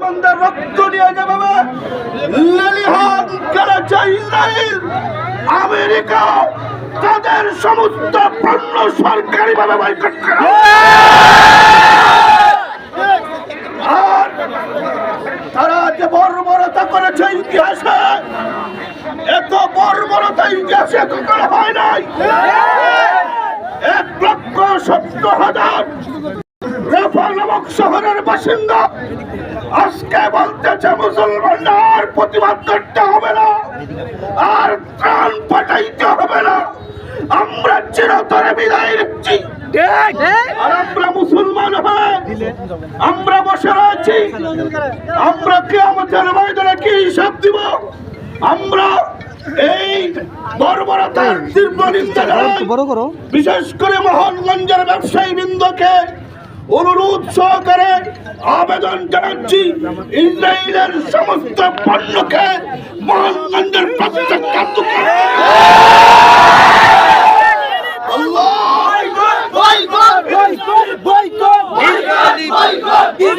মুসলমানদের রক্ত নিয়ে যেভাবে লেলিহান করেছে ইসরায়েল, আমেরিকা তাদের সমস্ত পণ্য সরকারিভাবে বয়কট করে। আর তারা যে বর্বরতা করেছে ইতিহাসে, এত বর্বরতা ইতিহাসে কখনো হয় নাই। 1,70,000 রাফা নামক শহরের বাসিন্দা আজকে বলতেছে মুসলমানরা আর প্রতিবাদ করতে হবে না, আর ত্রাণ পাঠাইতে হবে না, আমরা চিরতরে বিদায় নিচ্ছি। আর আমরা মুসলমান হয়ে আমরা বসে রয়েছি, আমরা কিয়ামতের ময়দানে কি হিসাব দিব? আমরা এই বর্বরতার তীব্র নিন্দা জানাই। বিশেষ করে মোহনগঞ্জের ব্যবসায়ী বৃন্দকে অনুরোধ সহকারে আবেদন জানাচ্ছি, ইসরায়েলের সমস্ত পণ্যকে মোহনগঞ্জের প্রত্যেকটা দোকান বয়কট